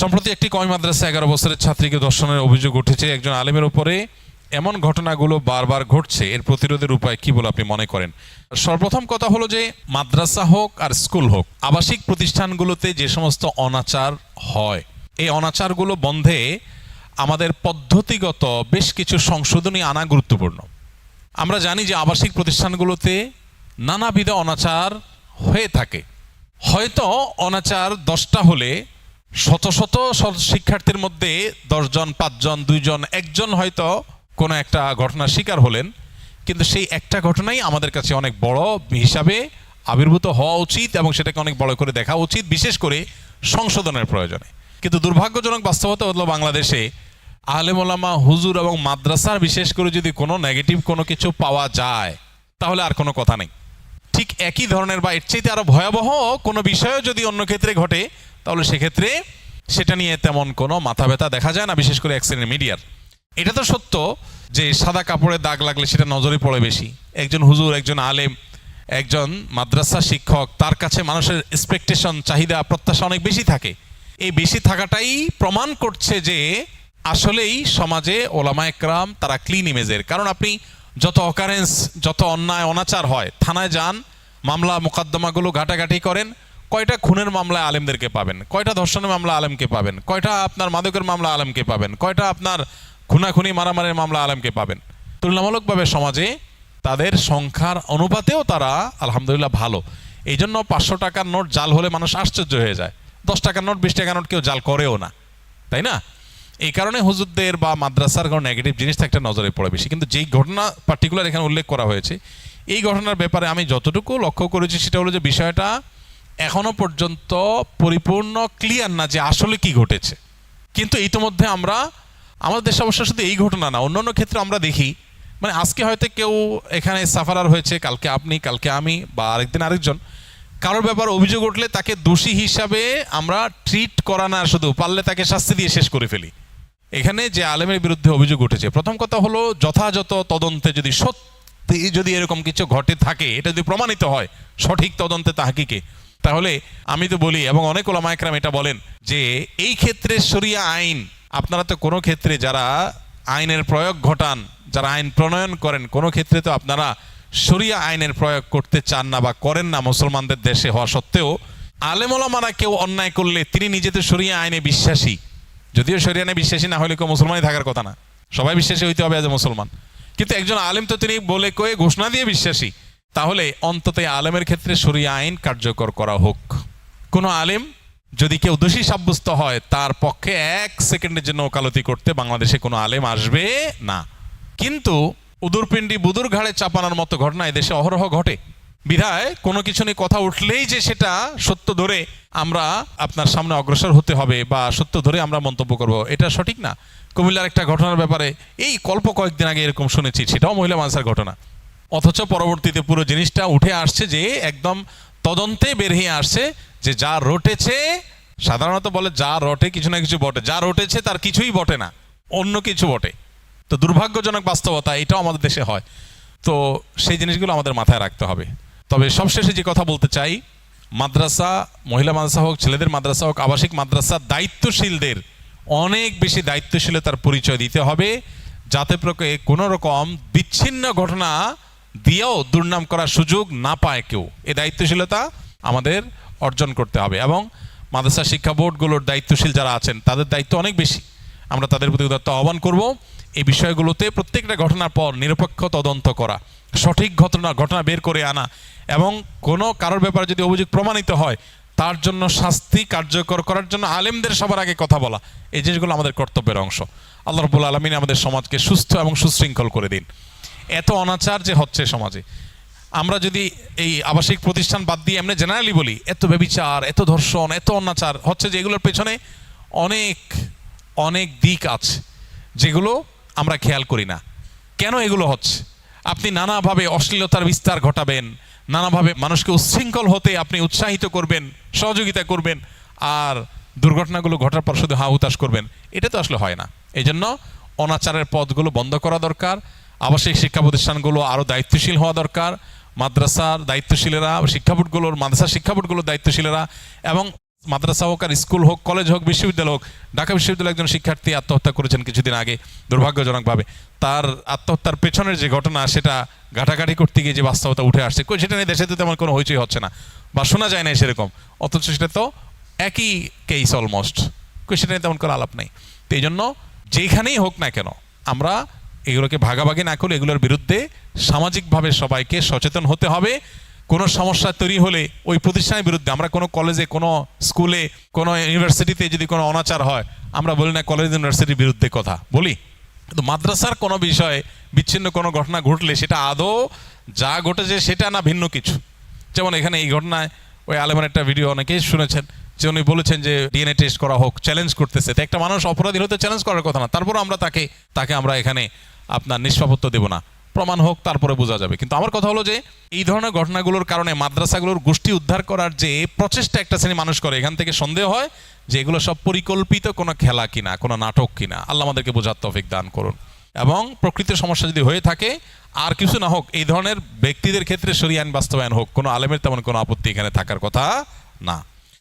সম্প্রতি একটি কওমি মাদ্রাসা 11 বছরের ছাত্রীকে ধর্ষণের অভিযোগ উঠেছে। একজন আলেমের উপরে এমন ঘটনাগুলো বারবার ঘটছে, এর প্রতিরোধের উপায় কি বলে আপনি মনে করেন? সর্বপ্রথম কথা হলো যে মাদ্রাসা হোক আর স্কুল হোক, আবাসিক প্রতিষ্ঠানগুলোতে যে সমস্ত অনাচার হয়, এই অনাচারগুলো বন্ধে আমাদের পদ্ধতিগত বেশ কিছু সংশোধনী আনা গুরুত্বপূর্ণ। আমরা জানি যে আবাসিক প্রতিষ্ঠানগুলোতে নানাবিধ অনাচার হয়ে থাকে। হয়তো অনাচার 10টা হলে শত শত শিক্ষার্থীর মধ্যে 10 জন, 5 জন, 2 জন, 1 জন হয়তো কোনো একটা ঘটনার শিকার হলেন, কিন্তু সেই একটা ঘটনাই আমাদের কাছে অনেক বড় হিসাবে আবির্ভূত হওয়া উচিত এবং সেটাকে অনেক বড় করে দেখা উচিত, বিশেষ করে সংশোধনের প্রয়োজনে। কিন্তু দুর্ভাগ্যজনক বাস্তবতা হলো বাংলাদেশে আলেম ওলামা, হুজুর এবং মাদ্রাসার বিশেষ করে যদি কোনো নেগেটিভ কোনো কিছু পাওয়া যায় তাহলে আর কোনো কথা নেই। ঠিক একই ধরনের বা এর চাইতে আরো ভয়াবহ কোনো বিষয়ও যদি অন্য ক্ষেত্রে ঘটে তাহলে সেক্ষেত্রে সেটা নিয়ে তেমন কোনো মাথা ব্যথা দেখা যায় না, বিশেষ করে এক শ্রেণীর মিডিয়ার। এটা তো সত্য যে সাদা কাপড়ে দাগ লাগলে সেটা নজরে পড়ে বেশি। একজন হুজুর, একজন আলেম, একজন মাদ্রাসা শিক্ষক, তার কাছে মানুষের এক্সপেকটেশন, চাহিদা, প্রত্যাশা অনেক বেশি থাকে। এই বেশি থাকাটাই প্রমাণ করছে যে আসলেই সমাজে ওলামা একরাম তারা ক্লিন ইমেজের। কারণ আপনি যত অকারেন্স, যত অন্যায় অনাচার হয়, থানায় যান, মামলা মোকদ্দমাগুলো ঘাটাঘাটি করেন, কয়টা খুনের মামলায় আলেমদেরকে পাবেন, কয়টা ধর্ষণের মামলা আলেমকে পাবেন, কয়টা আপনার মাদকের মামলা আলেমকে পাবেন, কয়টা আপনার খুনাখুনি মারামারির মামলা আলেমকে পাবেন। তুলনামূলকভাবে সমাজে তাদের সংখ্যার অনুপাতেও তারা আলহামদুলিল্লাহ ভালো। এই জন্য 500 টাকার নোট জাল হলে মানুষ আশ্চর্য হয়ে যায়, 10 টাকার নোট, 20 টাকার নোট কেউ জাল করেও না, তাই না? এই কারণে হুজুরদের বা মাদ্রাসার কোনো নেগেটিভ জিনিস একটা নজরে পড়ে বেশি। কিন্তু যেই ঘটনা পার্টিকুলার এখানে উল্লেখ করা হয়েছে, এই ঘটনার ব্যাপারে আমি যতটুকু লক্ষ্য করেছি সেটা হলো যে বিষয়টা এখনো পর্যন্ত পরিপূর্ণ ক্লিয়ার না যে আসলে কি ঘটেছে। কিন্তু ইতিমধ্যে আমরা আমাদের দেশে অবশ্য শুধু এই ঘটনা না, অন্যান্য ক্ষেত্রে আমরা দেখি, মানে আজকে হয়তো কেউ এখানে সাফারার হয়েছে, কালকে আপনি, কালকে আমি, বা আরেকদিন আরেকজন, কারোর ব্যাপারে অভিযোগ উঠলে তাকে দোষী হিসাবে আমরা ট্রিট করা না, শুধু পারলে তাকে শাস্তি দিয়ে শেষ করে ফেলি। এখানে যে আলেমের বিরুদ্ধে অভিযোগ উঠেছে, প্রথম কথা হলো যথাযথ তদন্তে যদি সত্যি যদি এরকম কিছু ঘটে থাকে, এটা যদি প্রমাণিত হয় সঠিক তদন্তে তাহকিকে, তাহলে আমি তো বলি এবং অনেক ওলামা একরাম এটা বলেন যে এই ক্ষেত্রে শরিয়া আইন, আপনারা তো কোনো ক্ষেত্রে যারা আইনের প্রয়োগ ঘটান, যারা আইন প্রণয়ন করেন, কোনো ক্ষেত্রে তো আপনারা শরিয়া আইনের প্রয়োগ করতে চান না বা করেন না মুসলমানদের দেশে হওয়া সত্ত্বেও। আলেম ওলামারা কেউ অন্যায় করলে তিনি নিজে তো শরিয়া আইনে বিশ্বাসী, যদিও শরিয়া আইনে বিশ্বাসী না হলে কেউ মুসলমানই থাকার কথা না, সবাই বিশ্বাসী হইতে হবে এজ এ মুসলমান। কিন্তু একজন আলেম তো তিনি বলে কয়ে ঘোষণা দিয়ে বিশ্বাসী, তাহলে অন্তত আলেমের ক্ষেত্রে শরিয়া আইন কার্যকর করা হোক। কোনো আলেম যদি কেউ দোষী সাব্যস্ত হয়, তার পক্ষে 1 সেকেন্ডের জন্য ওকালতি করতে বাংলাদেশে কোনো আলেম আসবে না। কিন্তু উদুরপিণ্ডি বুদুর ঘাড়ে চাপানোর মতো ঘটনা এদেশে অহরহ ঘটে। বিধায় কোনো কিছু নিয়ে কথা উঠলেই যে সেটা সত্য ধরে আমরা আপনার সামনে অগ্রসর হতে হবে বা সত্য ধরে আমরা মন্তব্য করব, এটা সঠিক না। কুমিল্লার একটা ঘটনার ব্যাপারে এই কয়েকদিন আগে এরকম শুনেছি, সেটাও মহিলা মানসার ঘটনা, অথচ পরবর্তীতে পুরো জিনিসটা উঠে আসছে যে একদম তদন্তে বের হয়ে আসছে যে যা রটেছে, সাধারণত বলে যা রটে কিছু না কিছু বটে, যা রটেছে তার কিছুই বটে না, অন্য কিছু বটে। তো দুর্ভাগ্যজনক বাস্তবতা, এটাও আমাদের দেশে হয়। তো সেই জিনিসগুলো আমাদের মাথায় রাখতে হবে। তবে সবশেষে যে কথা বলতে চাই, মাদ্রাসা, মহিলা মাদ্রাসা হোক, ছেলেদের মাদ্রাসা হোক, আবাসিক মাদ্রাসা, দায়িত্বশীলদের অনেক বেশি দায়িত্বশীলতার পরিচয় দিতে হবে, যাতে কোনো রকম বিচ্ছিন্ন ঘটনা দিয়েও দুর্নাম করার সুযোগ না পায় কেউ। এই দায়িত্বশীলতা আমাদের অর্জন করতে হবে এবং মাদ্রাসা শিক্ষা বোর্ডগুলোর দায়িত্বশীল যারা আছেন তাদের দায়িত্ব অনেক বেশি। আমরা তাদের প্রতি উদাত্ত আহ্বান করব এই বিষয়গুলোতে প্রত্যেকটা ঘটনার পর নিরপেক্ষ তদন্ত করা, সঠিক ঘটনা বের করে আনা এবং কোনো কারোর ব্যাপারে যদি অভিযোগ প্রমাণিত হয় তার জন্য শাস্তি কার্যকর করার জন্য আলেমদের সবার আগে কথা বলা, এই জিনিসগুলো আমাদের কর্তব্যের অংশ। আল্লাহ রাব্বুল আলামিন আমাদের সমাজকে সুস্থ এবং সুশৃঙ্খল করে দিন। এত অনাচার যে হচ্ছে সমাজে, আমরা যদি এই আবাসিক প্রতিষ্ঠান বাদ দিয়ে এমনি জেনারেলি বলি, এত ব্যভিচার, এত ধর্ষণ, এত অনাচার হচ্ছে যে এগুলোর পেছনে অনেক অনেক দিক আছে যেগুলো আমরা খেয়াল করি না। কেন এগুলো হচ্ছে? আপনি নানাভাবে অশ্লীলতার বিস্তার ঘটাবেন, নানাভাবে মানুষকে উচ্ছৃঙ্খল হতে আপনি উৎসাহিত করবেন, সহযোগিতা করবেন, আর দুর্ঘটনাগুলো ঘটার পর শুধু হা হুতাশ করবেন, এটা তো আসলে হয় না। এই জন্য অনাচারের পথগুলো বন্ধ করা দরকার। আবাসিক শিক্ষা প্রতিষ্ঠানগুলো আরও দায়িত্বশীল হওয়া দরকার, মাদ্রাসার দায়িত্বশীলেরা, শিক্ষা বোর্ডগুলোর, মাদ্রাসা শিক্ষা বোর্ডগুলোর দায়িত্বশীলেরা এবং মাদ্রাসা হোক আর স্কুল হোক, কলেজ হোক, বিশ্ববিদ্যালয় হোক। ঢাকা বিশ্ববিদ্যালয়ের একজন শিক্ষার্থী আত্মহত্যা করেছেন কিছুদিন আগে দুর্ভাগ্যজনকভাবে। তার আত্মহত্যার পেছনের যে ঘটনা সেটা ঘাটাঘাটি করতে গিয়ে যে বাস্তবতা উঠে আসছে, সেটা নিয়ে দেশে তো তেমন কোনো হইচই হচ্ছে না বা শোনা যায় না সেরকম, অথচ সেটা তো একই কেস অলমোস্ট, সেটা নিয়ে তেমন কোনো আলাপ নেই। তো এই জন্য যেখানেই হোক না কেন আমরা এগুলোকে ভাগাভাগি না করে এগুলোর বিরুদ্ধে সামাজিকভাবে সবাইকে সচেতন হতে হবে। কোনো সমস্যা তৈরি হলে ওই প্রতিষ্ঠানের বিরুদ্ধে, আমরা কোনো কলেজে, কোনো স্কুলে, কোনো ইউনিভার্সিটিতে যদি কোনো অনাচার হয় আমরা বলি না কলেজ ইউনিভার্সিটির বিরুদ্ধে কথা বলি, কিন্তু মাদ্রাসার কোনো বিষয়ে বিচ্ছিন্ন কোনো ঘটনা ঘটলে সেটা আদৌ যা ঘটেছে সেটা না ভিন্ন কিছু। যেমন এখানে এই ঘটনায় ওই আলেমের একটা ভিডিও অনেকেই শুনেছেন যে উনি বলেছেন যে ডিএনএ টেস্ট করা হোক, চ্যালেঞ্জ করতেছে। তো একটা মানুষ অপরাধী হতে চ্যালেঞ্জ করার কথা না, তারপর আমরা তাকে আমরা এখানে আপনার নিষ্পাপত্য দেব না, প্রমাণ হোক তারপরে বোঝা যাবে। কিন্তু আমার কথা হলো যে এই ধরনের ঘটনাগুলোর কারণে মাদ্রাসাগুলোর গোষ্ঠী উদ্ধার করার যে প্রচেষ্টা একটা শ্রেণী মানুষ করে, এখান থেকে সন্দেহ হয় যে এগুলো সব পরিকল্পিত কোনো খেলা কিনা, কোনো নাটক কিনা। আল্লাহ আমাদেরকে বোঝার তৌফিক দান করুন। এবং প্রকৃত সমস্যা যদি হয়ে থাকে, আর কিছু না হোক, এই ধরনের ব্যক্তিদের ক্ষেত্রে শরীয়ত আইন বাস্তবায়ন হোক, কোনো আলেমের তেমন কোনো আপত্তি এখানে থাকার কথা না।